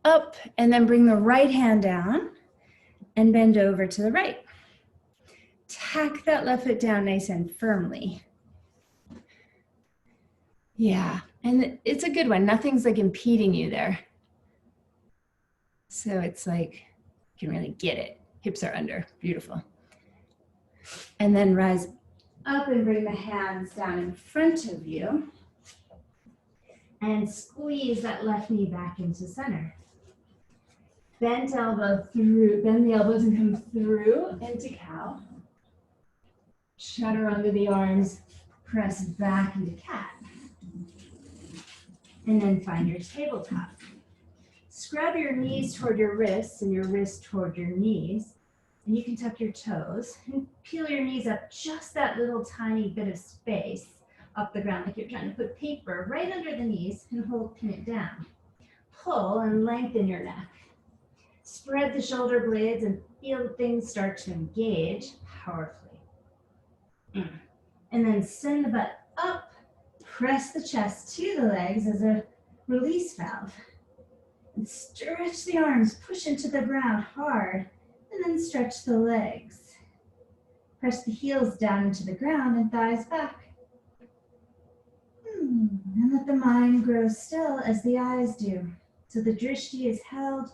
Up, and then bring the right hand down and bend over to the right. Tack that left foot down nice and firmly. Yeah, and it's a good one. Nothing's like impeding you there. So it's like, you can really get it. Hips are under, beautiful. And then rise up and bring the hands down in front of you. And squeeze that left knee back into center. Bend elbow through, bend the elbows and come through into cow. Chaturanga the arms, press back into cat. And then find your tabletop. Scrub your knees toward your wrists and your wrists toward your knees. And you can tuck your toes and peel your knees up just that little tiny bit of space up the ground, like you're trying to put paper right under the knees and pin it down. Pull and lengthen your neck. Spread the shoulder blades and feel things start to engage powerfully. And then send the butt up. Press the chest to the legs as a release valve. And stretch the arms, push into the ground hard, and then stretch the legs. Press the heels down into the ground and thighs back. And let the mind grow still as the eyes do. So the drishti is held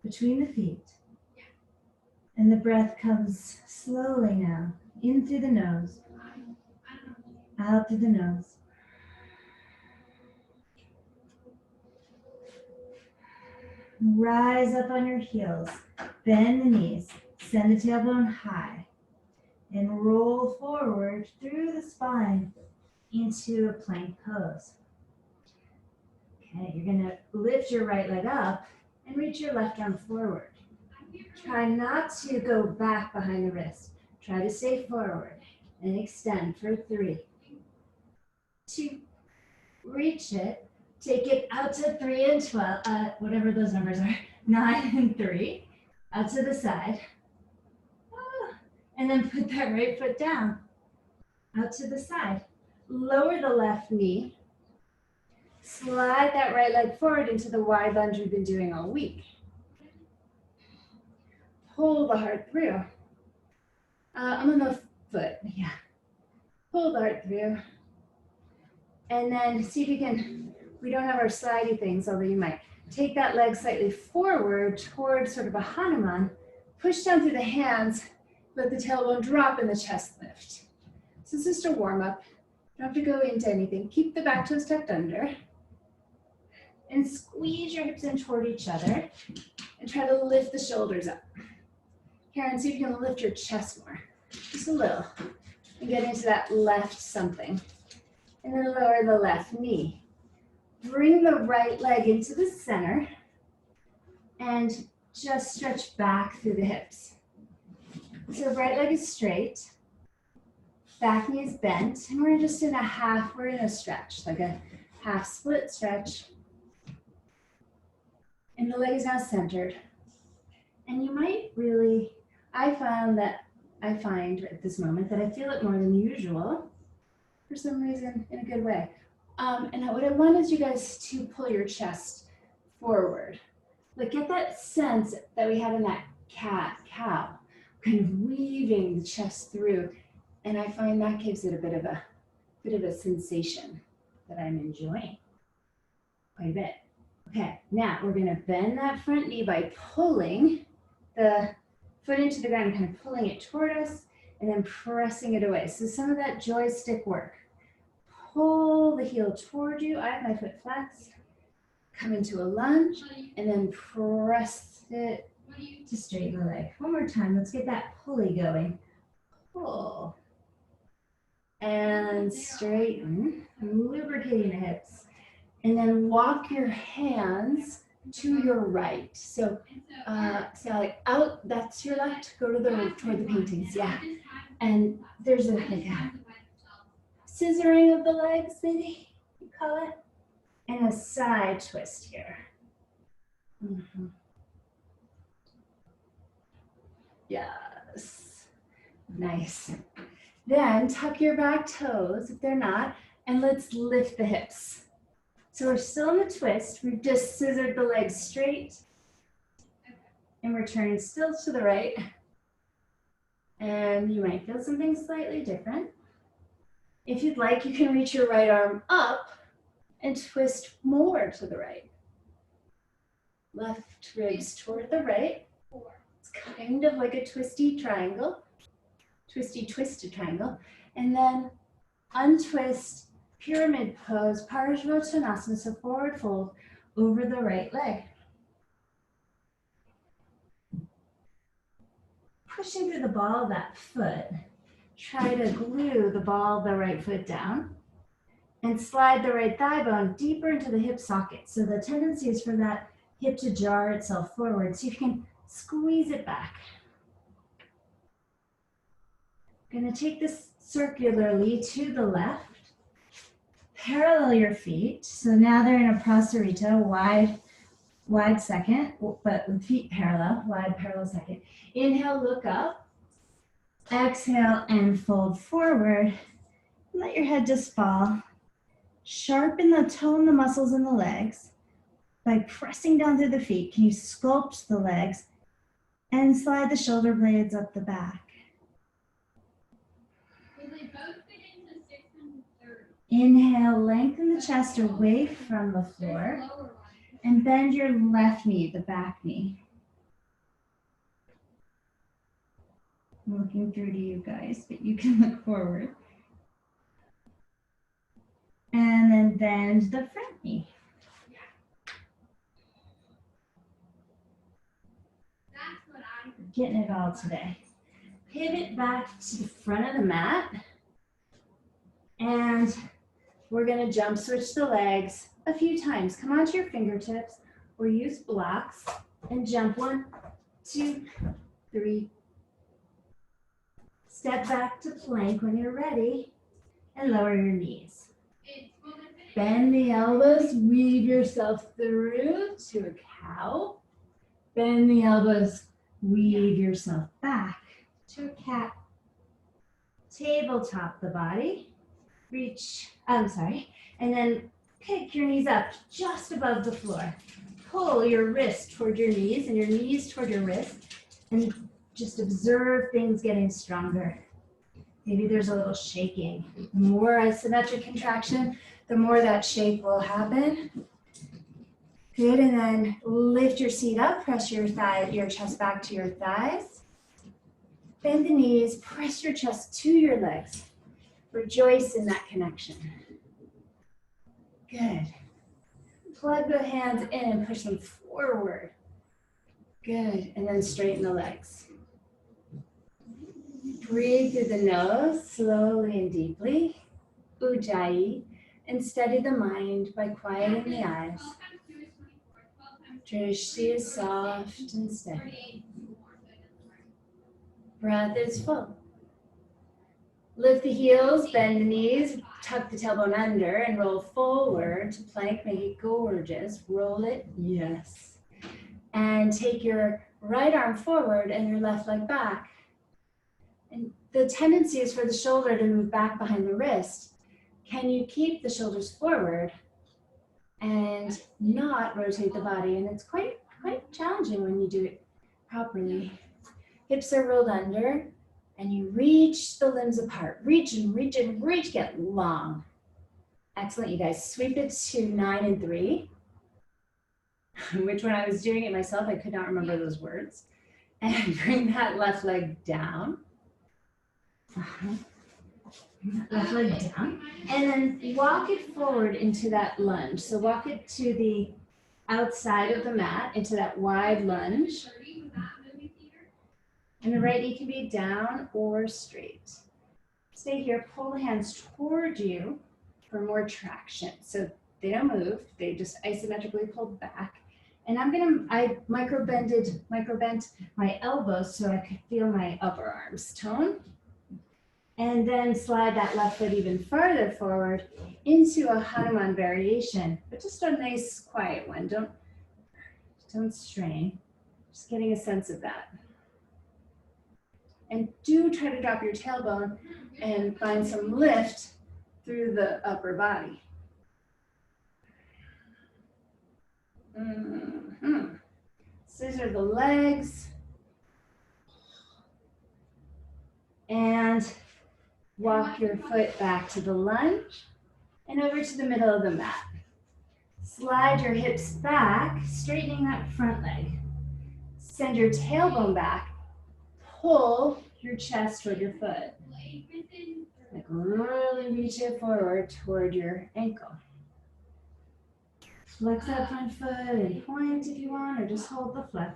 between the feet. And the breath comes slowly now, in through the nose, out through the nose. Rise up on your heels, bend the knees, send the tailbone high, and roll forward through the spine into a plank pose. Okay, you're gonna lift your right leg up and reach your left arm forward. Try not to go back behind the wrist. Try to stay forward and extend for 3, 2, reach it. Take it out to 3 and 12, whatever those numbers are, 9 and 3, out to the side. And then put that right foot down, out to the side. Lower the left knee. Slide that right leg forward into the wide lunge we've been doing all week. Pull the heart through. I'm on the foot, yeah. Pull the heart through. And then see if you can, we don't have our slidey things, although you might. Take that leg slightly forward towards sort of a Hanuman. Push down through the hands, let the tailbone drop and the chest lift. So this is just a warm up. Don't have to go into anything. Keep the back toes tucked under. And squeeze your hips in toward each other. And try to lift the shoulders up. Karen, see if you can lift your chest more. Just a little. And get into that left something. And then lower the left knee. Bring the right leg into the center. And just stretch back through the hips. So right leg is straight. Back knee is bent. And we're just in a half, we're in a stretch, like a half split stretch. And the leg is now centered. And you might really, I find at this moment that I feel it more than usual for some reason in a good way. And what I want is you guys to pull your chest forward. Like get that sense that we had in that cow, kind of weaving the chest through. And I find that gives it a bit of a sensation that I'm enjoying quite a bit. Okay, now we're gonna bend that front knee by pulling the foot into the ground, kind of pulling it toward us and then pressing it away. So some of that joystick work. Pull the heel toward you. I have my foot flexed. Come into a lunge and then press it to straighten the leg. One more time, let's get that pulley going. Pull. And straighten, lubricating the hips. And then walk your hands to your right. So like out, that's your left, go to toward the paintings, yeah. And there's like a scissoring of the legs, maybe you call it. And a side twist here. Yes, nice. Then tuck your back toes if they're not, and let's lift the hips. So we're still in the twist. We've just scissored the legs straight, and we're turning still to the right. And you might feel something slightly different. If you'd like, you can reach your right arm up and twist more to the right. Left ribs toward the right. It's kind of like a twisty triangle. Twisted triangle. And then untwist, pyramid pose, Parsvottanasana, so forward fold over the right leg. Pushing through the ball of that foot, try to glue the ball of the right foot down and slide the right thigh bone deeper into the hip socket. So the tendency is for that hip to jar itself forward. See if you can squeeze it back. Gonna take this circularly to the left. Parallel your feet. So now they're in a prasarita, wide second, but with feet parallel, wide parallel second. Inhale, look up. Exhale and fold forward. Let your head just fall. Sharpen the tone, the muscles in the legs by pressing down through the feet. Can you sculpt the legs and slide the shoulder blades up the back? Inhale, lengthen the chest away from the floor and bend your left knee, the back knee. I'm looking through to you guys, but you can look forward. And then bend the front knee. Getting it all today. Pivot back to the front of the mat. And we're gonna jump switch the legs a few times. Come onto your fingertips or use blocks and jump 1, 2, 3. Step back to plank when you're ready and lower your knees. Bend the elbows, weave yourself through to a cow. Bend the elbows, weave yourself back to a cat. Tabletop the body. And then pick your knees up just above the floor. Pull your wrist toward your knees and your knees toward your wrist, and just observe things getting stronger. Maybe there's a little shaking. The more isometric contraction, the more that shake will happen. Good, and then lift your seat up, press your chest back to your thighs. Bend the knees, press your chest to your legs. Rejoice in that connection. Good. Plug the hands in and push them forward. Good, and then straighten the legs. Breathe through the nose, slowly and deeply. Ujjayi, and steady the mind by quieting the eyes. Drishti is soft and steady. Breath is full. Lift the heels, bend the knees, tuck the tailbone under, and roll forward to plank. Make it gorgeous. Roll it, yes. And take your right arm forward and your left leg back. And the tendency is for the shoulder to move back behind the wrist. Can you keep the shoulders forward and not rotate the body? And it's quite challenging when you do it properly. Hips are rolled under. And you reach the limbs apart. Reach and reach and reach, get long. Excellent, you guys. Sweep it to 9 and 3. Which when I was doing it myself, I could not remember those words. And bring that left leg down. Left leg down. And then walk it forward into that lunge. So walk it to the outside of the mat, into that wide lunge. And the right knee can be down or straight. Stay here, pull the hands toward you for more traction. So they don't move, they just isometrically pulled back. And I micro bent my elbows so I could feel my upper arms tone. And then slide that left foot even farther forward into a Hanuman variation, but just a nice quiet one. Don't strain, just getting a sense of that. And do try to drop your tailbone and find some lift through the upper body. Scissor the legs. And walk your foot back to the lunge and over to the middle of the mat. Slide your hips back, straightening that front leg. Send your tailbone back. Pull your chest toward your foot. Like really reach it forward toward your ankle. Flex that front foot and point if you want, or just hold the flex.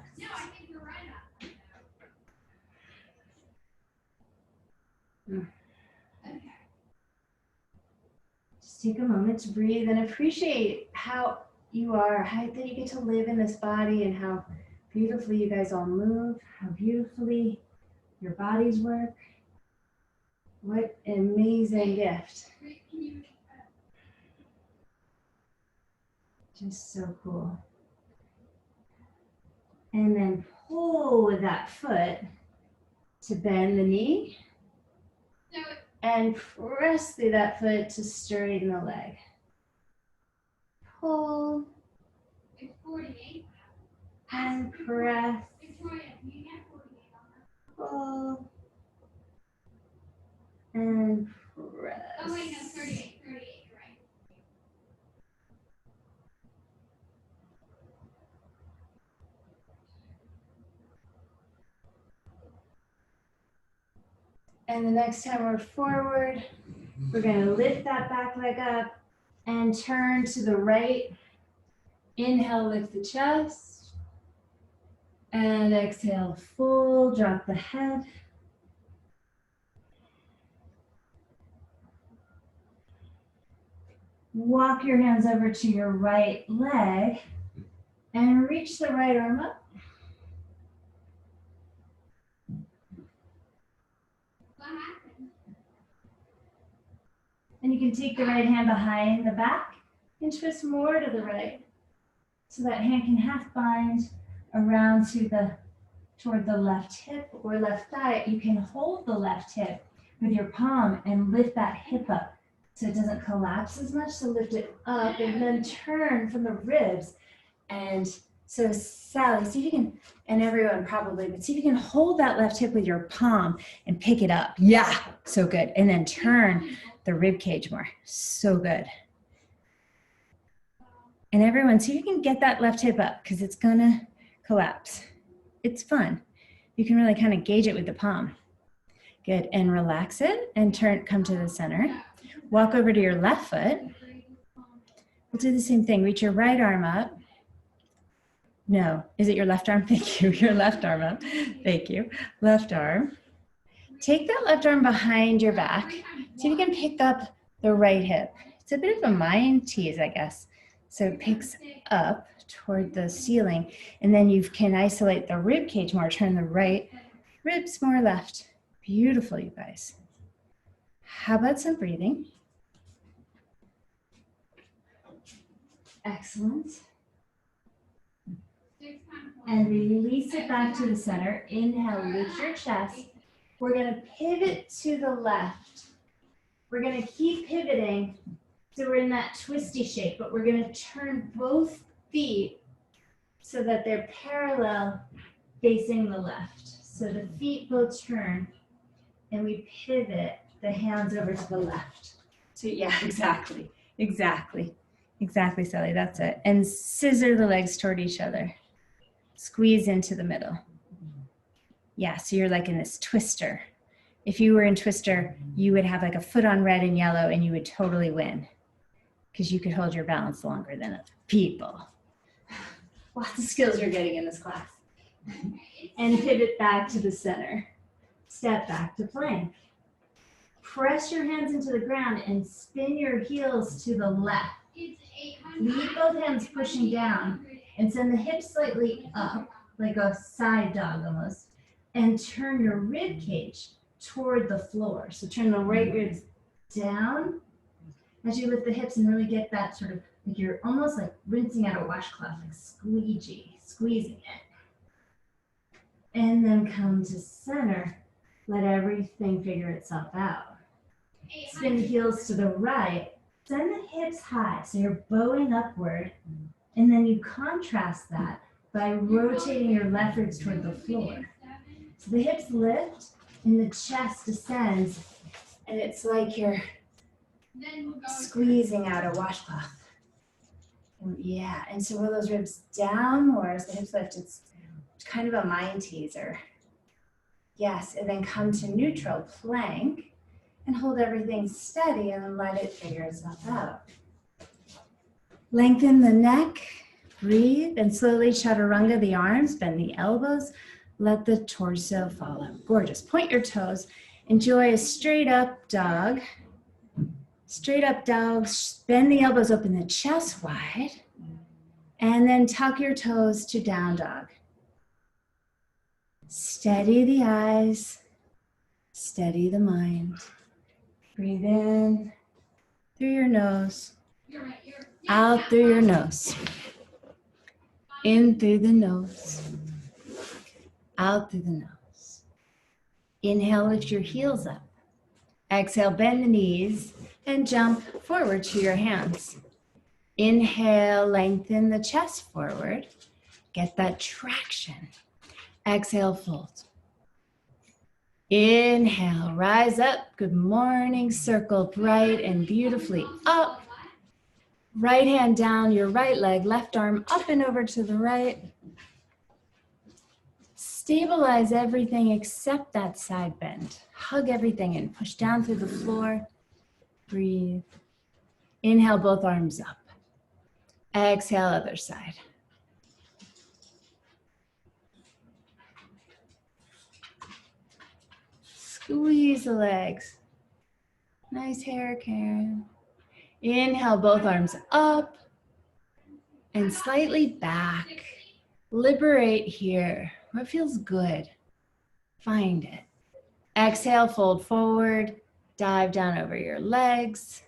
Just take a moment to breathe and appreciate how you are, how that you get to live in this body and how beautifully you guys all move, how beautifully your bodies work. What an amazing gift. Just so cool. And then pull with that foot to bend the knee. And press through that foot to straighten the leg. Pull. And press. Pull. And press. Oh wait, no, 38, you're right. And the next time we're forward, we're going to lift that back leg up and turn to the right. Inhale, lift the chest. And exhale, full, drop the head. Walk your hands over to your right leg and reach the right arm up. And you can take the right hand behind the back and twist more to the right. So that hand can half bind around toward the left hip or left thigh. You can hold the left hip with your palm and lift that hip up so it doesn't collapse as much. So lift it up and then turn from the ribs. And so Sally, see if you can, and everyone probably, but see if you can hold that left hip with your palm and pick it up. Yeah, so good. And then turn the rib cage more. So good. And everyone, see if you can get that left hip up because it's gonna collapse. It's fun. You can really kind of gauge it with the palm. Good, and relax it and come to the center. Walk over to your left foot. We'll do the same thing. Reach your right arm up. No, is it your left arm? Thank you, your left arm up. Thank you, left arm. Take that left arm behind your back. See if you can pick up the right hip. It's a bit of a mind tease, I guess. So it picks up toward the ceiling, and then you can isolate the rib cage more, turn the right ribs more left. Beautiful, you guys. How about some breathing? Excellent. And release it back to the center. Inhale, lift your chest. We're gonna pivot to the left. We're gonna keep pivoting. So we're in that twisty shape, but we're gonna turn both feet so that they're parallel facing the left. So the feet both turn and we pivot the hands over to the left. So yeah, exactly, Sally, that's it. And scissor the legs toward each other. Squeeze into the middle. Yeah, so you're like in this twister. If you were in twister, you would have like a foot on red and yellow and you would totally win because you could hold your balance longer than other people. Lots of skills you're getting in this class. And pivot back to the center. Step back to plank. Press your hands into the ground and spin your heels to the left. Leave both hands pushing down and send the hips slightly up, like a side dog almost, and turn your rib cage toward the floor. So turn the right ribs down as you lift the hips and really get that sort of, like you're almost like rinsing out a washcloth, like squeezing it. And then come to center Let everything figure itself out. Spin the heels to the right. Send the hips high, so you're bowing upward, and then you contrast that by rotating your left ribs toward the floor. So the hips lift and the chest descends, and it's like you're squeezing out a washcloth. Yeah, and so roll those ribs down more as the hips lift. It's kind of a mind teaser. Yes, and then come to neutral plank and hold everything steady and let it figure itself out. Lengthen the neck, breathe, and slowly chaturanga the arms, bend the elbows, let the torso fall out. Gorgeous. Point your toes. Enjoy a straight up dog. Straight up dog, bend the elbows, open the chest wide, and then tuck your toes to down dog. Steady the eyes, steady the mind. Breathe in through your nose, out through your nose. In through the nose, out through the nose. Inhale, lift your heels up. Exhale, bend the knees and jump forward to your hands. Inhale, lengthen the chest forward. Get that traction. Exhale, fold. Inhale, rise up. Good morning. Circle bright and beautifully up. Right hand down your right leg, left arm up and over to the right. Stabilize everything except that side bend. Hug everything in. Push down through the floor. Breathe. Inhale, both arms up. Exhale, other side. Squeeze the legs. Nice hair, Karen. Inhale, both arms up and slightly back. Liberate here. What feels good? Find it. Exhale, fold forward. Dive down over your legs.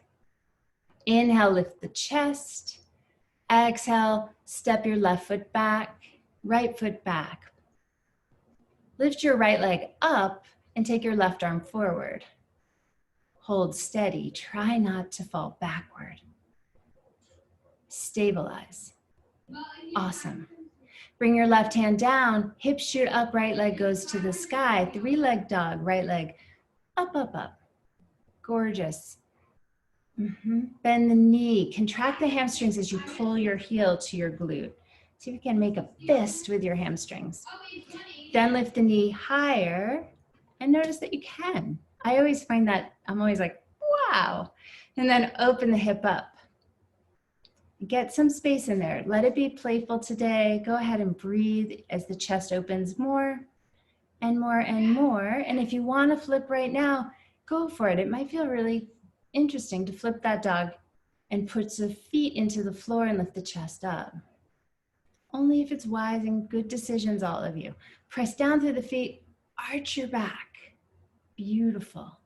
Inhale, lift the chest. Exhale, step your left foot back, right foot back. Lift your right leg up and take your left arm forward. Hold steady. Try not to fall backward. Stabilize. Awesome. Bring your left hand down. Hips shoot up. Right leg goes to the sky. 3-leg dog. Right leg up, up, up. Gorgeous. Bend the knee. Contract the hamstrings as you pull your heel to your glute. See if you can make a fist with your hamstrings. Then lift the knee higher and notice that you can. I always find that I'm always like, wow. And then open the hip up. Get some space in there. Let it be playful today. Go ahead and breathe as the chest opens more and more and more. And if you want to flip right now, go for it. It might feel really interesting to flip that dog and put the feet into the floor and lift the chest up. Only if it's wise and good decisions, all of you. Press down through the feet, arch your back. Beautiful.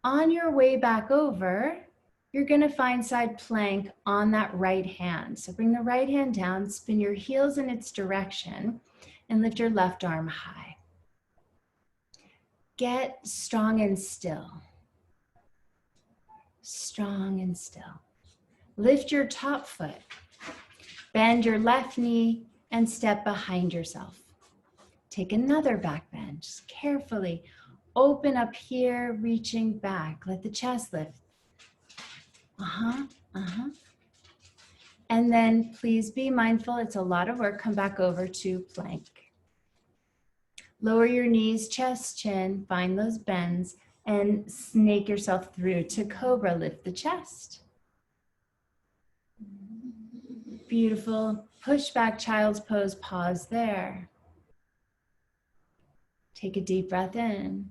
On your way back over, you're gonna find side plank on that right hand. So bring the right hand down, spin your heels in its direction, and lift your left arm high. Get strong and still. Strong and still. Lift your top foot. Bend your left knee and step behind yourself. Take another back bend. Just carefully open up here, reaching back. Let the chest lift. And then please be mindful, it's a lot of work. Come back over to plank. Lower your knees, chest, chin, find those bends, and snake yourself through to cobra. Lift the chest. Beautiful. Push back, child's pose, pause there. Take a deep breath in.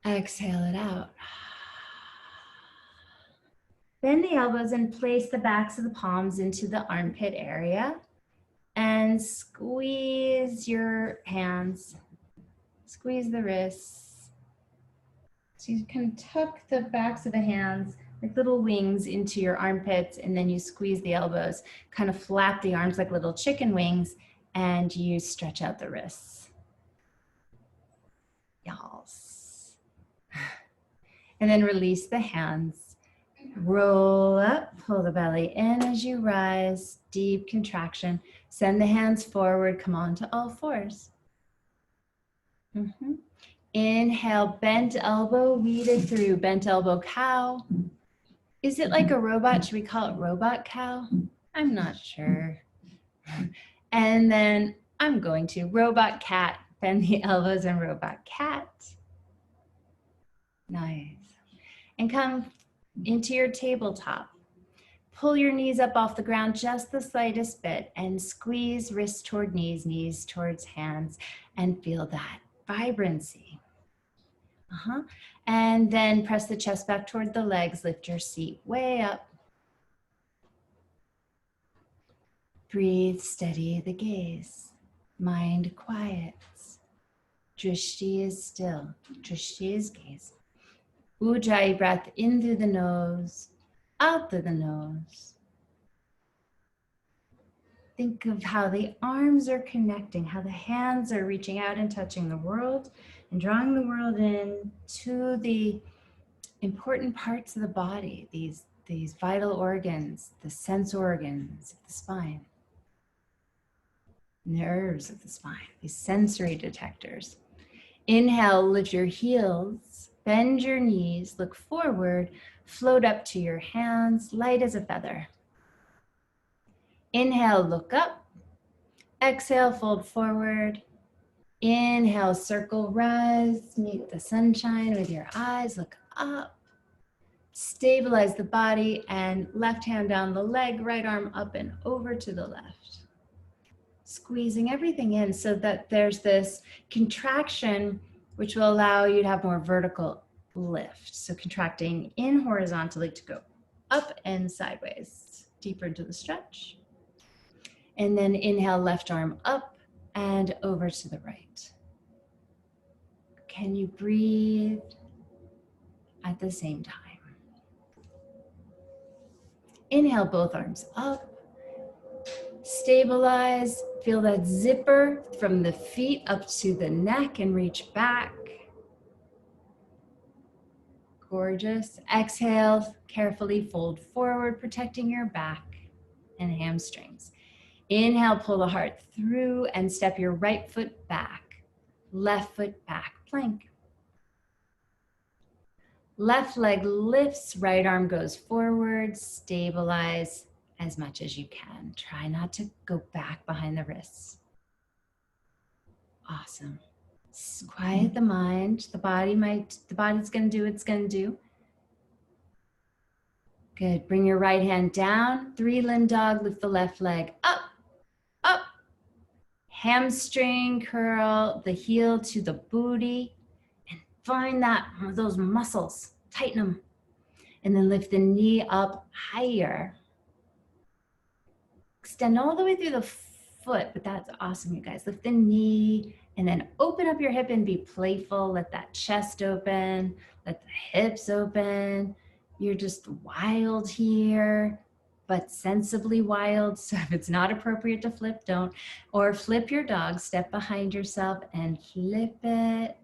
Exhale it out. Bend the elbows and place the backs of the palms into the armpit area and squeeze your hands. Squeeze the wrists. So you can tuck the backs of the hands like little wings into your armpits, and then you squeeze the elbows, kind of flap the arms like little chicken wings, and you stretch out the wrists. Yes. And then release the hands. Roll up, pull the belly in as you rise, deep contraction. Send the hands forward, come on to all fours. Inhale, bent elbow, lead it through, bent elbow cow. Is it like a robot? Should we call it robot cow? I'm not sure. And then I'm going to robot cat, bend the elbows and robot cat. Nice. And come into your tabletop. Pull your knees up off the ground just the slightest bit and squeeze wrists toward knees, knees towards hands, and feel that vibrancy. And then press the chest back toward the legs, lift your seat way up. Breathe, steady the gaze. Mind quiets. Drishti is still. Drishti is gaze. Ujjayi breath in through the nose, out through the nose. Think of how the arms are connecting, how the hands are reaching out and touching the world and drawing the world in to the important parts of the body, these vital organs, the sense organs of the spine, nerves of the spine, these sensory detectors. Inhale, lift your heels, bend your knees, look forward, float up to your hands, light as a feather. Inhale, look up. Exhale, fold forward. Inhale, circle, rise, meet the sunshine with your eyes, look up. Stabilize the body and left hand down the leg, right arm up and over to the left. Squeezing everything in so that there's this contraction which will allow you to have more vertical lift. So contracting in horizontally to go up and sideways, deeper into the stretch. And then inhale, left arm up and over to the right. Can you breathe at the same time? Inhale, both arms up. Stabilize, feel that zipper from the feet up to the neck and reach back. Gorgeous. Exhale, carefully fold forward, protecting your back and hamstrings. Inhale, pull the heart through and step your right foot back. Left foot back, plank. Left leg lifts, right arm goes forward, stabilize as much as you can. Try not to go back behind the wrists. Awesome. Quiet the mind. The body's gonna do what it's gonna do. Good. Bring your right hand down. 3-limb dog, lift the left leg up, up. Hamstring curl the heel to the booty and find those muscles, tighten them. And then lift the knee up higher. Extend all the way through the foot, but that's awesome, you guys. Lift the knee and then open up your hip and be playful. Let that chest open, let the hips open. You're just wild here, but sensibly wild. So if it's not appropriate to flip, don't. Or flip your dog, step behind yourself and flip it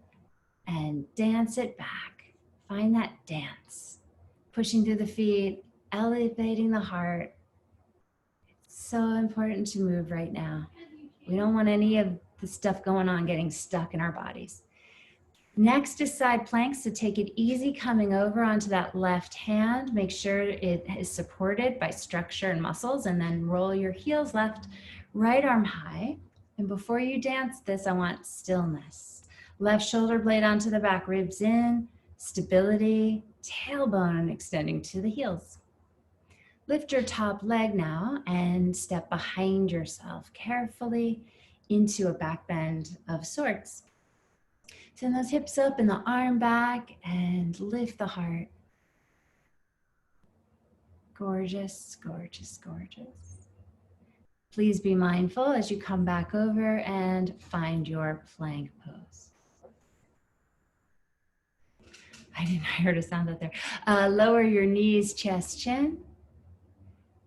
and dance it back. Find that dance. Pushing through the feet, elevating the heart. It's so important to move right now. We don't want any of the stuff going on getting stuck in our bodies. Next is side planks, so take it easy coming over onto that left hand. Make sure it is supported by structure and muscles, and then roll your heels left, right arm high. And before you dance this, I want stillness. Left shoulder blade onto the back, ribs in, stability, tailbone extending to the heels. Lift your top leg now and step behind yourself carefully into a back bend of sorts. Send those hips up and the arm back and lift the heart. Gorgeous, gorgeous, gorgeous. Please be mindful as you come back over and find your plank pose. I heard a sound out there. Lower your knees, chest, chin.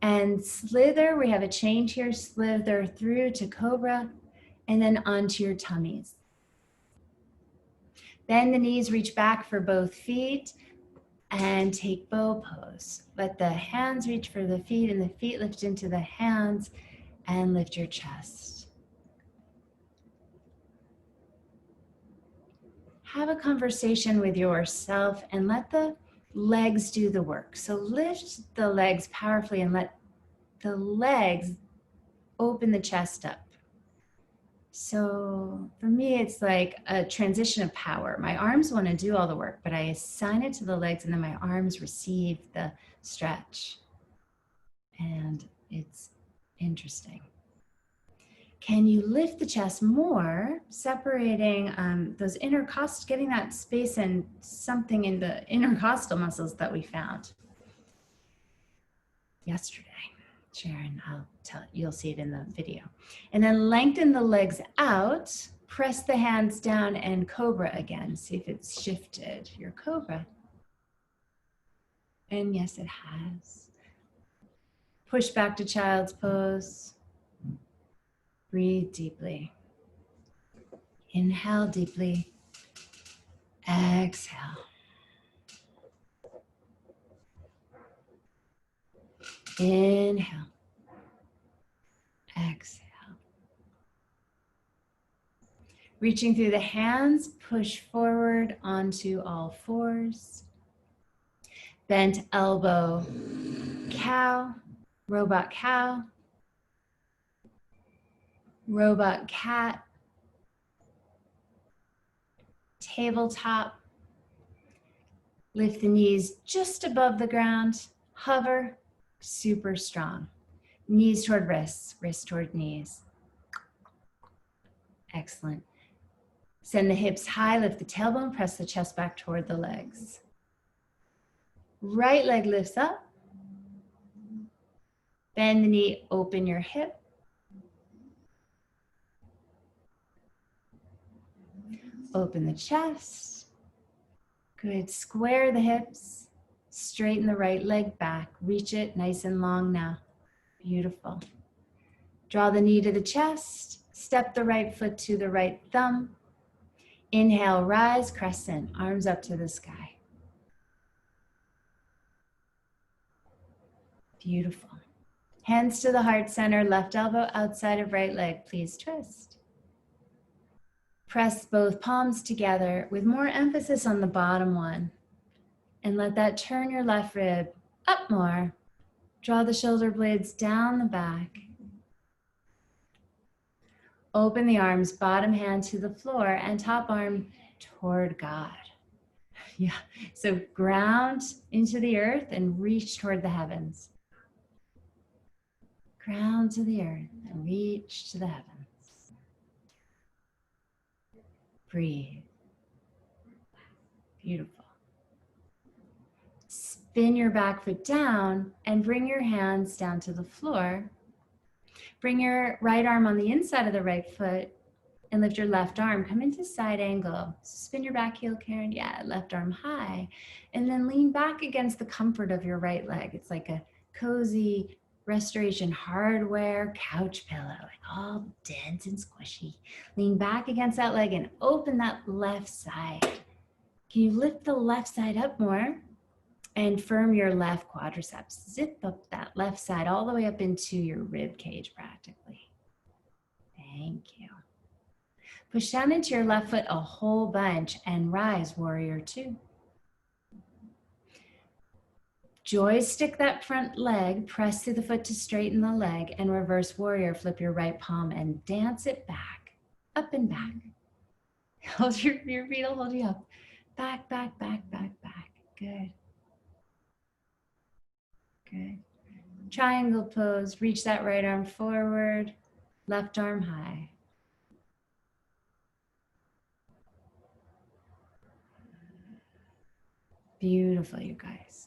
And slither, we have a change here, slither through to cobra and then onto your tummies. Bend the knees, reach back for both feet, and take bow pose. Let the hands reach for the feet and the feet lift into the hands, and lift your chest. Have a conversation with yourself and let the legs do the work. So lift the legs powerfully and let the legs open the chest up. So for me, it's like a transition of power. My arms want to do all the work, but I assign it to the legs and then my arms receive the stretch. And it's interesting. Can you lift the chest more, separating those intercostal, getting that space and something in the intercostal muscles that we found yesterday? Sharon, I'll tell you, you'll see it in the video. And then lengthen the legs out, press the hands down and cobra again. See if it's shifted, your cobra. And yes, it has. Push back to child's pose. Breathe deeply. Inhale deeply. Exhale. Inhale. Exhale. Reaching through the hands, push forward onto all fours. Bent elbow, cow, robot cow, robot cat, tabletop. Lift the knees just above the ground, hover, super strong. Knees toward wrists, wrists toward knees. Excellent. Send the hips high, lift the tailbone, press the chest back toward the legs. Right leg lifts up. Bend the knee, open your hip. Open the chest. Good, square the hips. Straighten the right leg back. Reach it nice and long now. Beautiful. Draw the knee to the chest. Step the right foot to the right thumb. Inhale, rise, crescent, arms up to the sky. Beautiful. Hands to the heart center, left elbow outside of right leg. Please twist. Press both palms together with more emphasis on the bottom one. And let that turn your left rib up more. Draw the shoulder blades down the back. Open the arms, bottom hand to the floor and top arm toward God. Yeah, so ground into the earth and reach toward the heavens. Ground to the earth and reach to the heavens. Breathe. Beautiful. Spin your back foot down and bring your hands down to the floor. Bring your right arm on the inside of the right foot and lift your left arm. Come into side angle. Spin your back heel, Karen. Yeah, left arm high. And then lean back against the comfort of your right leg. It's like a cozy restoration hardware couch pillow, like all dense and squishy. Lean back against that leg and open that left side. Can you lift the left side up more? And firm your left quadriceps. Zip up that left side all the way up into your rib cage practically. Thank you. Push down into your left foot a whole bunch and rise, warrior two. Joystick that front leg, press through the foot to straighten the leg, and reverse warrior, flip your right palm and dance it back, up and back. Hold your feet will hold you up. Back, back, back, back, back. Good. Good. Triangle pose, reach that right arm forward, left arm high. Beautiful, you guys.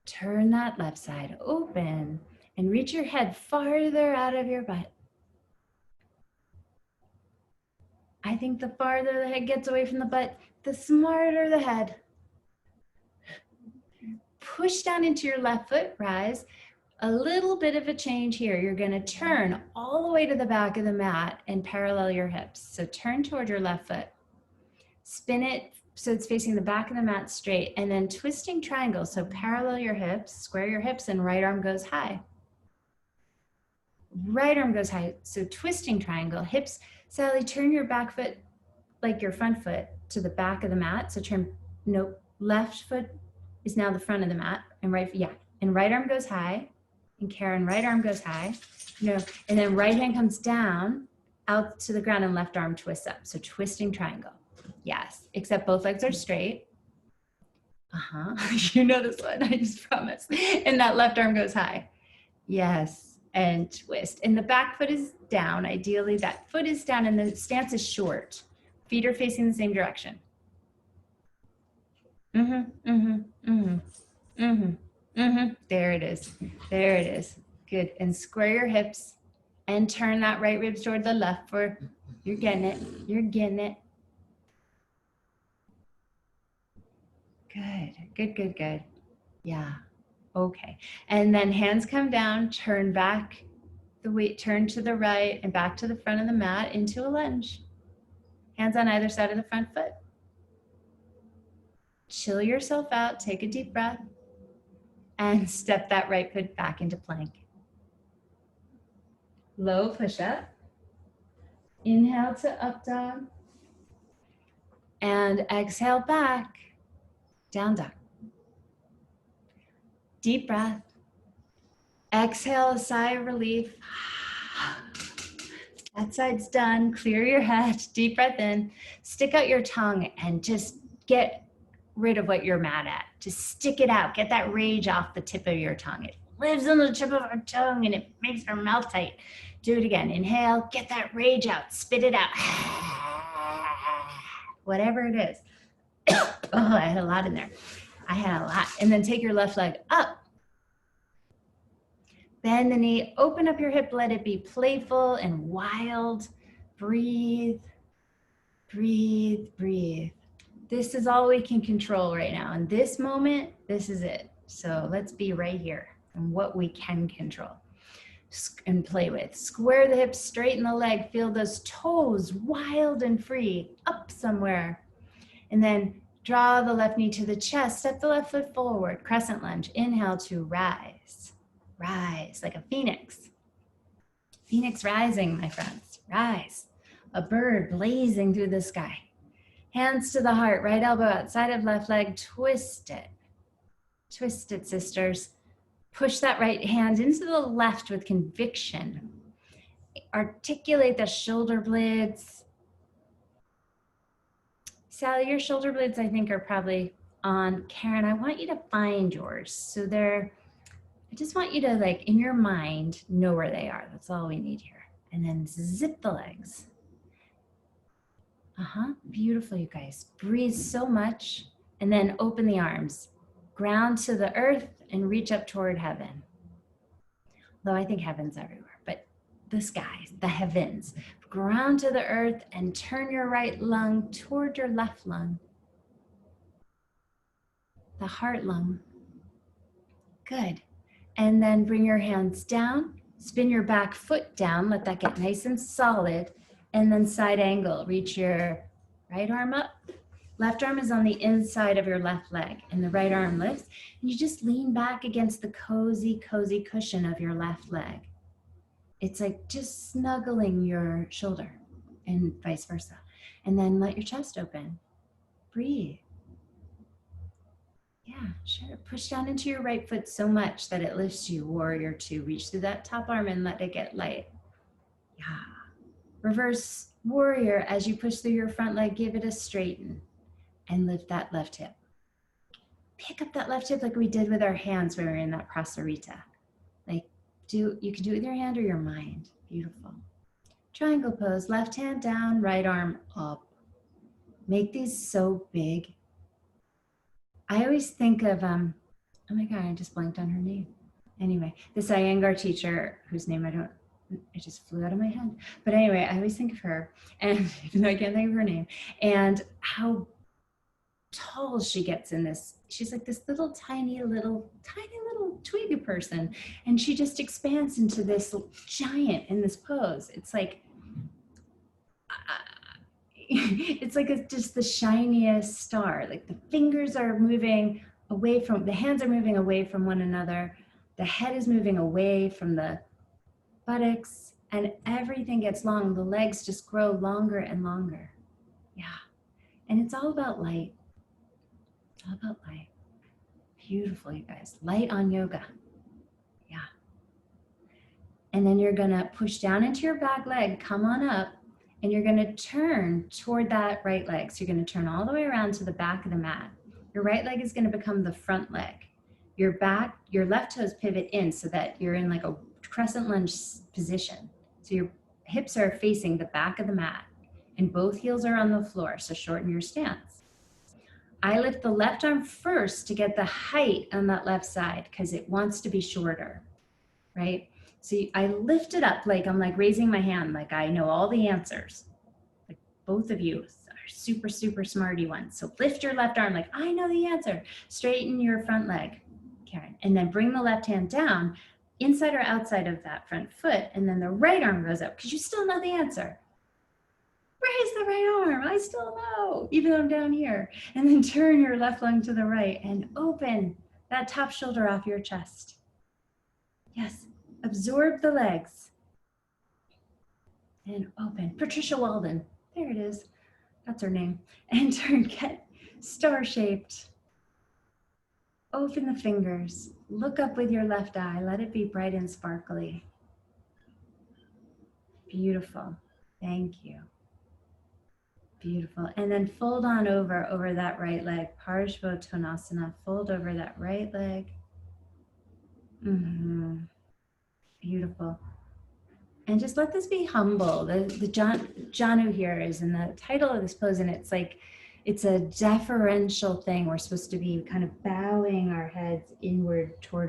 Turn that left side open and reach your head farther out of your butt. I think the farther the head gets away from the butt, the smarter the head. Push down into your left foot, rise. A little bit of a change here. You're going to turn all the way to the back of the mat and parallel your hips. So turn toward your left foot. Spin it so it's facing the back of the mat straight, and then twisting triangle. So parallel your hips, square your hips, and right arm goes high. Right arm goes high. So twisting triangle, hips. Sally, turn your back foot like your front foot to the back of the mat. So turn, no, left foot is now the front of the mat, and right, yeah. And right arm goes high, and Karen, right arm goes high. No, and then right hand comes down, out to the ground, and left arm twists up. So twisting triangle. Yes, except both legs are straight. You know this one, I just promise. And that left arm goes high. Yes, and twist. And the back foot is down. Ideally, that foot is down and the stance is short. Feet are facing the same direction. There it is. There it is. Good. And square your hips and turn that right ribs toward the left for, you're getting it. You're getting it. Good, good, good, good. Yeah. Okay. And then hands come down, turn back the weight, turn to the right and back to the front of the mat into a lunge. Hands on either side of the front foot. Chill yourself out, take a deep breath, and step that right foot back into plank. Low push up. Inhale to up dog. And exhale back, down dog. Deep breath. Exhale, a sigh of relief. That side's done. Clear your head. Deep breath in. Stick out your tongue and just get rid of what you're mad at. Just stick it out. Get that rage off the tip of your tongue. It lives on the tip of our tongue and it makes our mouth tight. Do it again. Inhale. Get that rage out. Spit it out. Whatever it is. Oh, I had a lot in there. I had a lot. And then take your left leg up. Bend the knee, open up your hip, let it be playful and wild. Breathe, breathe, breathe. This is all we can control right now. In this moment, this is it. So let's be right here and what we can control and play with. Square the hips, straighten the leg, feel those toes wild and free, up somewhere. And then draw the left knee to the chest, step the left foot forward, crescent lunge. Inhale to rise. Rise like a phoenix. Phoenix rising, my friends. Rise. A bird blazing through the sky. Hands to the heart, right elbow outside of left leg. Twist it. Twist it, sisters. Push that right hand into the left with conviction. Articulate the shoulder blades. Sally, your shoulder blades, I think, are probably on. Karen, I want you to find yours. So I just want you to, like, in your mind, know where they are. That's all we need here. And then zip the legs. Beautiful, you guys. Breathe so much. And then open the arms. Ground to the earth and reach up toward heaven. Though I think heaven's everywhere, but the skies, the heavens. Ground to the earth and turn your right lung toward your left lung. The heart lung. Good. And then bring your hands down, spin your back foot down, let that get nice and solid, and then side angle. Reach your right arm up. Left arm is on the inside of your left leg, and the right arm lifts. And you just lean back against the cozy, cozy cushion of your left leg. It's like just snuggling your shoulder and vice versa. And then let your chest open. Breathe. Yeah, sure. Push down into your right foot so much that it lifts you. Warrior two. Reach through that top arm and let it get light. Yeah. Reverse warrior as you push through your front leg. Give it a straighten and lift that left hip. Pick up that left hip like we did with our hands when we were in that prasarita. Like you can do it with your hand or your mind. Beautiful. Triangle pose. Left hand down, right arm up. Make these so big. I always think of, oh my God, I just blanked on her name. Anyway, this Iyengar teacher, whose name it just flew out of my head. But anyway, I always think of her, and even though I can't think of her name, and how tall bubbles she gets in this. She's like this little tiny little twiggy person, and she just expands into this giant in this pose. It's like it's like it's just the shiniest star. Like the fingers are moving away from, the hands are moving away from one another. The head is moving away from the buttocks, and everything gets long. The legs just grow longer and longer. Yeah. And it's all about light. It's all about light. Beautiful, you guys. Light on yoga. Yeah. And then you're going to push down into your back leg, come on up, and you're going to turn toward that right leg. So you're going to turn all the way around to the back of the mat. Your right leg is going to become the front leg. Your left toes pivot in so that you're in like a crescent lunge position. So your hips are facing the back of the mat and both heels are on the floor. So shorten your stance. I lift the left arm first to get the height on that left side because it wants to be shorter, right? So I lift it up like I'm like raising my hand, like I know all the answers. Like both of you are super, super smarty ones. So lift your left arm like I know the answer. Straighten your front leg, Karen, and then bring the left hand down inside or outside of that front foot. And then the right arm goes up because you still know the answer. Raise the right arm. I still know, even though I'm down here. And then turn your left lung to the right and open that top shoulder off your chest. Yes. Absorb the legs and open. Patricia Walden, there it is. That's her name. And turn, get star-shaped. Open the fingers. Look up with your left eye. Let it be bright and sparkly. Beautiful. Thank you. Beautiful. And then fold on over that right leg. Parshvottanasana. Fold over that right leg. Beautiful. And just let this be humble. The Janu here is in the title of this pose, and it's like, it's a deferential thing. We're supposed to be kind of bowing our heads inward toward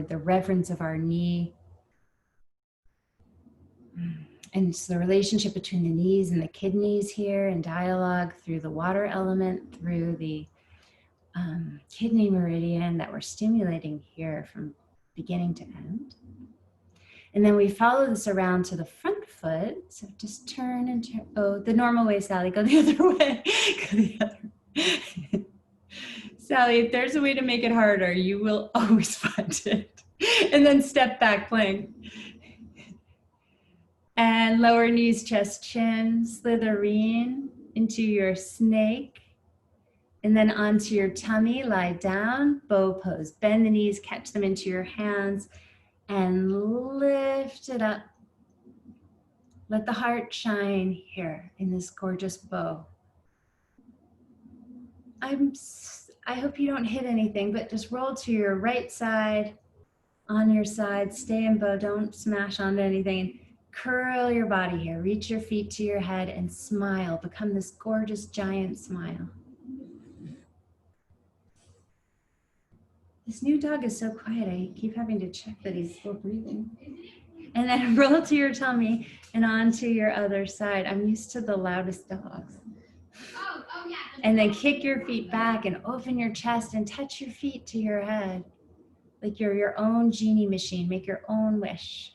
the reverence of our knee. And it's the relationship between the knees and the kidneys here in dialogue through the water element, through the kidney meridian that we're stimulating here from beginning to end. And then we follow this around to the front foot. So just turn and turn. Oh, the normal way, Sally, go the other way. Go the other way. Sally, if there's a way to make it harder, you will always find it. And then step back, plank. And lower knees, chest, chin, slitherine into your snake. And then onto your tummy, lie down, bow pose. Bend the knees, catch them into your hands, and lift it up. Let the heart shine here in this gorgeous bow. I hope you don't hit anything, but just roll to your right side, on your side, stay in bow, don't smash onto anything. Curl your body here, reach your feet to your head and smile. Become this gorgeous giant smile. This new dog is so quiet, I keep having to check that he's still breathing. And then roll to your tummy and onto your other side. I'm used to the loudest dogs. Oh, yeah. And then kick your feet back and open your chest and touch your feet to your head. Like you're your own genie machine. Make your own wish.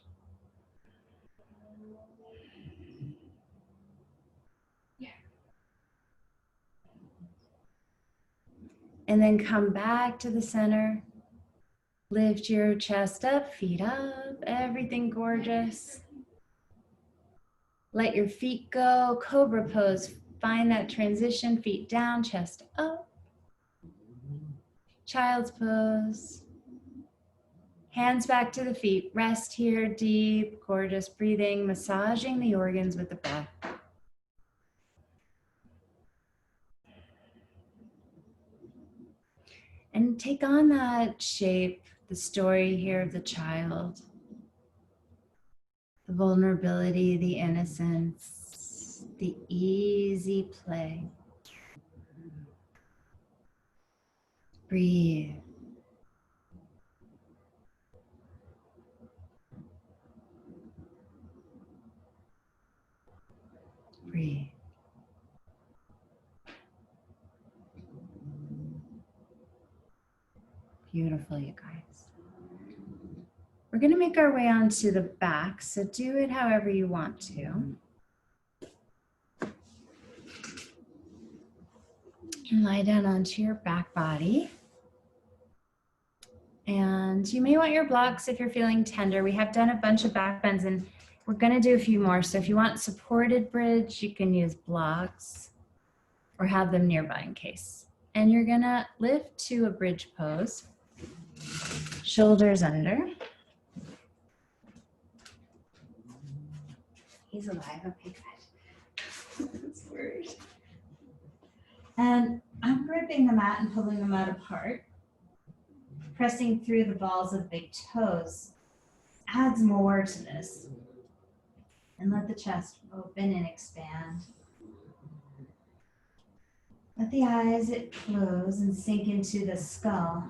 Yeah. And then come back to the center. Lift your chest up, feet up, everything gorgeous. Let your feet go, cobra pose. Find that transition, feet down, chest up. Child's pose. Hands back to the feet. Rest here, deep, gorgeous breathing, massaging the organs with the breath. And take on that shape, the story here of the child, the vulnerability, the innocence, the easy play. Breathe. Breathe. Beautiful, you guys. We're going to make our way onto the back, so do it however you want to. And lie down onto your back body. And you may want your blocks if you're feeling tender. We have done a bunch of back bends and we're going to do a few more. So if you want supported bridge, you can use blocks or have them nearby in case. And you're going to lift to a bridge pose. Shoulders under. He's alive. Okay, good. That's weird. And I'm gripping the mat and pulling the mat apart. Pressing through the balls of big toes adds more to this. And let the chest open and expand. Let the eyes close and sink into the skull.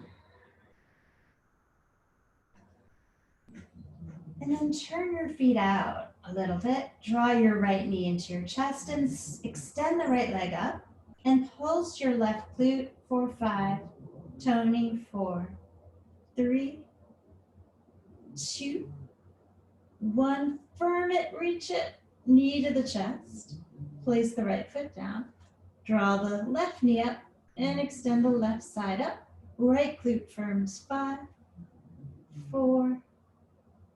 And then turn your feet out a little bit. Draw your right knee into your chest and extend the right leg up. And pulse your left glute for 5, toning 4, 3, 2, 1. Firm it, reach it, knee to the chest. Place the right foot down. Draw the left knee up and extend the left side up. Right glute firms 5, 4,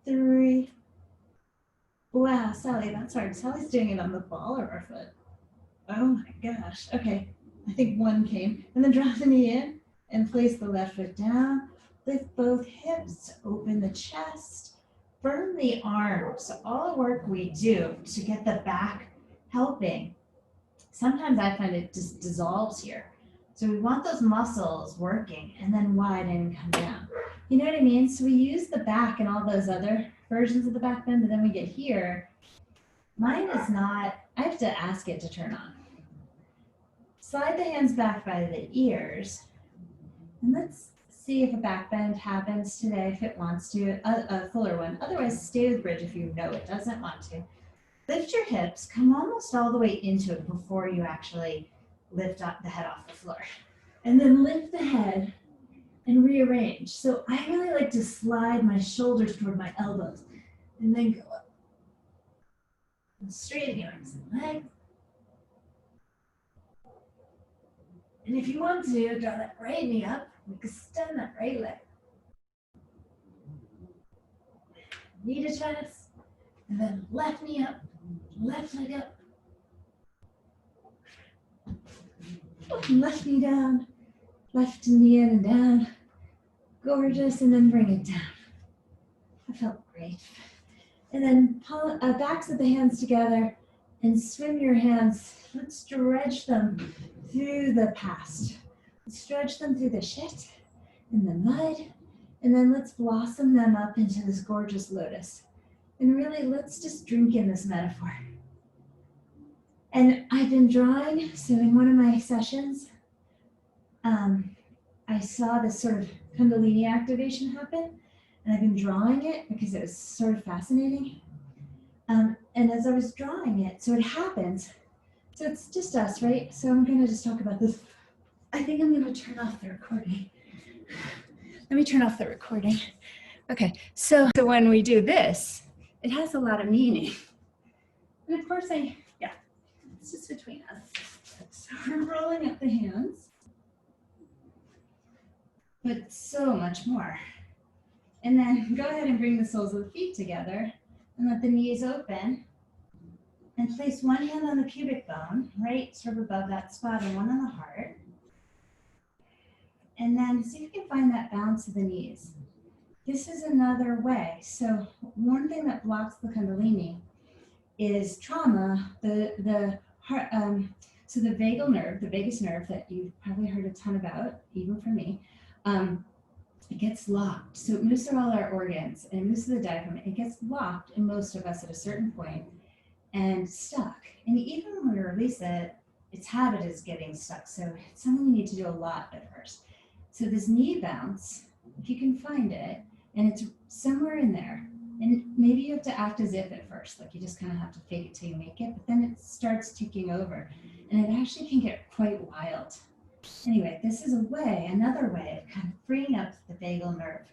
3. Wow, Sally, that's hard. Sally's doing it on the ball of her foot. Oh my gosh. Okay, I think 1 came. And then drop the knee in and place the left foot down. Lift both hips, open the chest, firm the arms. So all the work we do to get the back helping, sometimes I find it just dissolves here. So we want those muscles working and then widen and come down. You know what I mean? So we use the back and all those other versions of the back bend, but then we get here. Mine is not, I have to ask it to turn on. Slide the hands back by the ears. And let's see if a back bend happens today, if it wants to, a fuller one. Otherwise, stay with bridge if you know it doesn't want to. Lift your hips, come almost all the way into it before you actually lift up the head off the floor. And then lift the head and rearrange. So I really like to slide my shoulders toward my elbows and then go up. And straighten your arms and legs. And if you want to, draw that right knee up and extend that right leg. Knee to chest, and then left knee up, left leg up. Left knee down, left knee in and down. Gorgeous, and then bring it down. That felt great. And then pull, backs of the hands together and swim your hands. Let's stretch them through the past. Stretch them through the shit and the mud. And then let's blossom them up into this gorgeous lotus. And really, let's just drink in this metaphor. And I've been drawing, so in one of my sessions, I saw this sort of Kundalini activation happen, and I've been drawing it because it was sort of fascinating. And as I was drawing it, so it happens, so it's just us, right? So I'm gonna just talk about this. I think I'm gonna turn off the recording. Let me turn off the recording. Okay, so when we do this, it has a lot of meaning. And of course it's just between us. So we're rolling up the hands, but so much more. And then go ahead and bring the soles of the feet together and let the knees open and place one hand on the pubic bone, right sort of above that spot, and one on the heart. And then see if you can find that balance of the knees. This is another way. So one thing that blocks the Kundalini is trauma, the heart, so the vagal nerve, the vagus nerve that you've probably heard a ton about, even from me, it gets locked. So it moves through all our organs and it moves through the diaphragm. It gets locked in most of us at a certain point and stuck. And even when we release it, its habit is getting stuck. So it's something we need to do a lot at first. So this knee bounce, if you can find it, and it's somewhere in there, and maybe you have to act as if at first, like you just kind of have to fake it till you make it, but then it starts ticking over, and it actually can get quite wild. Anyway, this is another way of kind of freeing up the vagal nerve.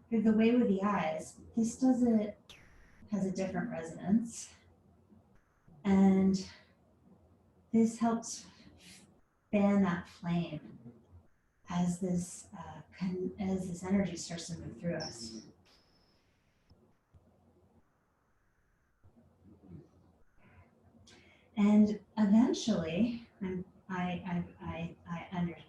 Through the way with the eyes, this has a different resonance. And this helps fan that flame as this energy starts to move through us. And eventually, and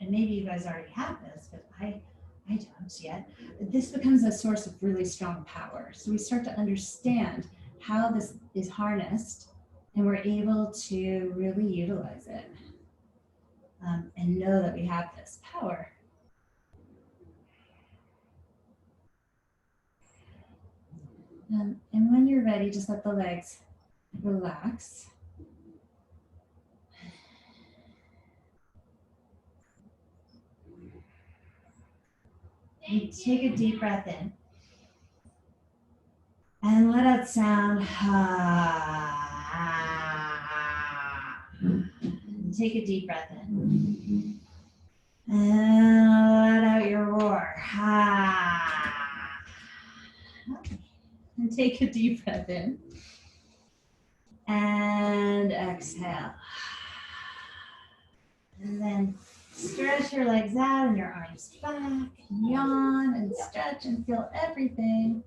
maybe you guys already have this, but I don't yet. This becomes a source of really strong power. So we start to understand how this is harnessed, and we're able to really utilize it and know that we have this power. And when you're ready, just let the legs relax. And take a deep breath in. And let out sound. And take a deep breath in. And let out your roar. And take a deep breath in. And exhale. And then stretch your legs out and your arms back. And yawn and stretch and feel everything.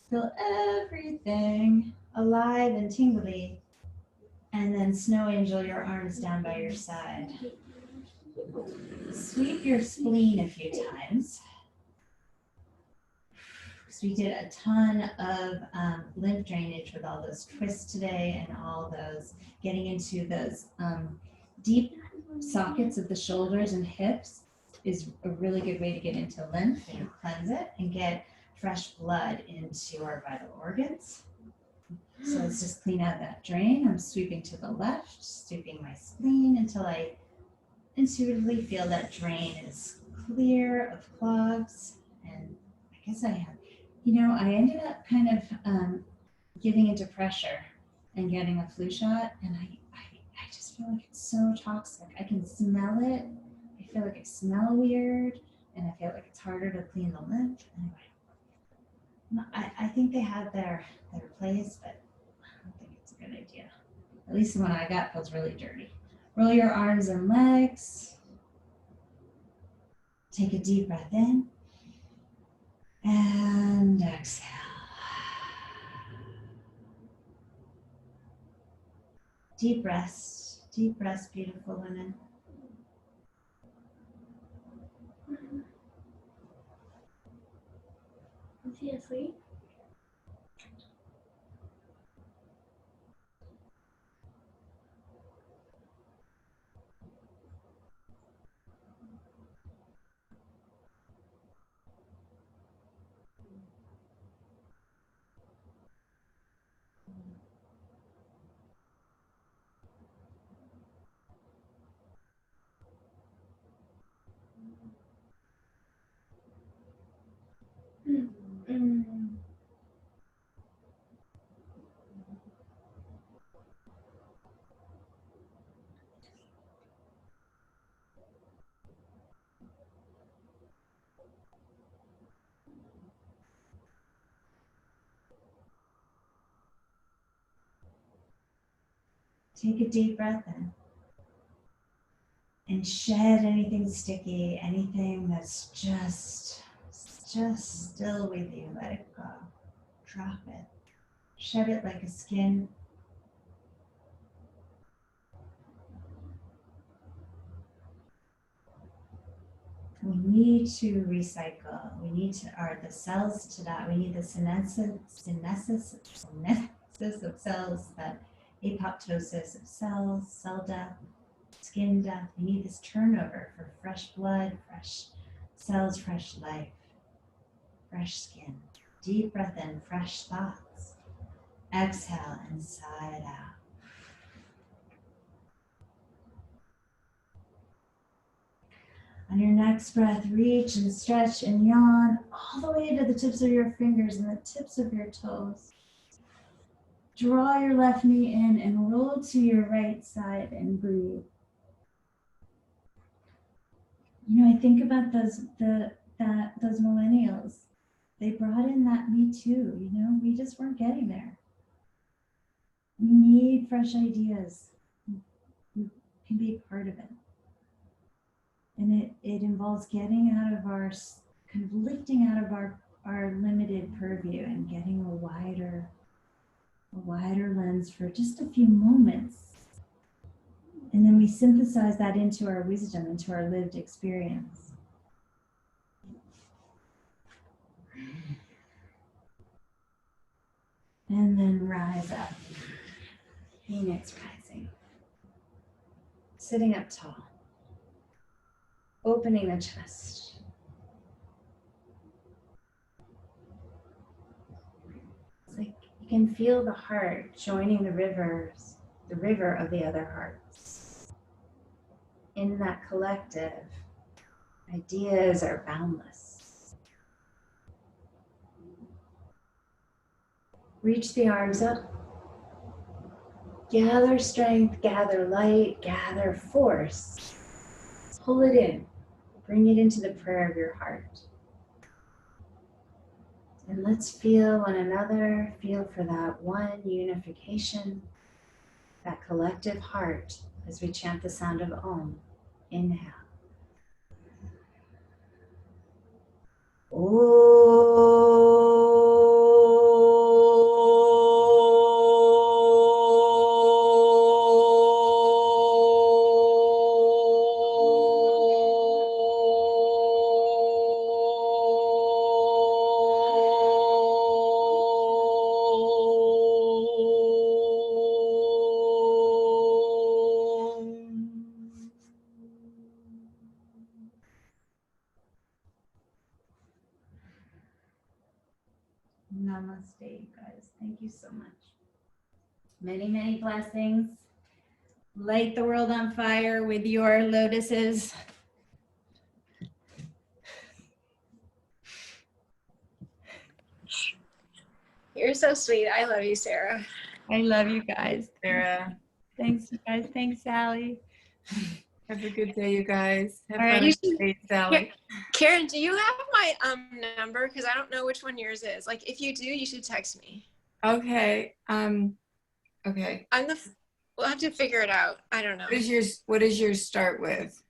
Feel everything alive and tingly. And then snow angel your arms down by your side. Sweep your spleen a few times. So we did a ton of lymph drainage with all those twists today and all those getting into those deep sockets of the shoulders and hips is a really good way to get into lymph and cleanse it and get fresh blood into our vital organs. So let's just clean out that drain. I'm sweeping to the left, sweeping my spleen until I intuitively feel that drain is clear of clogs. And I guess I have, I ended up kind of giving into pressure and getting a flu shot, and I just feel like it's so toxic. I can smell it. I feel like I smell weird, and I feel like it's harder to clean the lymph. Anyway, I think they have their place, but I don't think it's a good idea. At least the one I got feels really dirty. Roll your arms and legs. Take a deep breath in. And exhale. Deep rest, beautiful women. Is he asleep? Take a deep breath in. And shed anything sticky, anything that's just still with you. Let it go. Drop it. Shed it like a skin. We need to recycle. We need the cells to die. We need the senescence of cells, that apoptosis of cells, cell death, skin death. We need this turnover for fresh blood, fresh cells, fresh life, fresh skin. Deep breath in, fresh thoughts. Exhale and sigh it out. On your next breath, reach and stretch and yawn all the way to the tips of your fingers and the tips of your toes. Draw your left knee in and roll to your right side and breathe. You know, I think about those millennials. They brought in that Me Too, you know, we just weren't getting there. We need fresh ideas. We can be a part of it. And it involves getting out of kind of lifting out of our limited purview and getting a wider lens for just a few moments. And then we synthesize that into our wisdom, into our lived experience. And then rise up. Phoenix rising. Sitting up tall. Opening the chest. It's like you can feel the heart joining the river of the other hearts. In that collective, ideas are boundless. Reach the arms up. Gather strength, gather light, gather force. Pull it in. Bring it into the prayer of your heart. And let's feel one another, feel for that one unification, that collective heart as we chant the sound of Om. Inhale. Namaste, you guys. Thank you so much. Many, many blessings. Light the world on fire with your lotuses. You're so sweet. I love you, Sarah. I love you guys. Sarah, Thanks, you guys. Thanks, Sally. have a good day, you guys. Have All right. fun You on should- the date, Sally. Karen, do you have my number? Because I don't know which one yours is. Like, if you do, you should text me. Okay. Okay. We'll have to figure it out. I don't know. What is yours start with?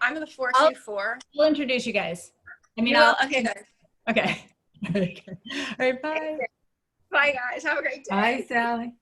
I'm in the 424. We'll introduce you guys. Okay, guys. Okay. All right, bye. Bye, guys. Have a great day. Bye, Sally.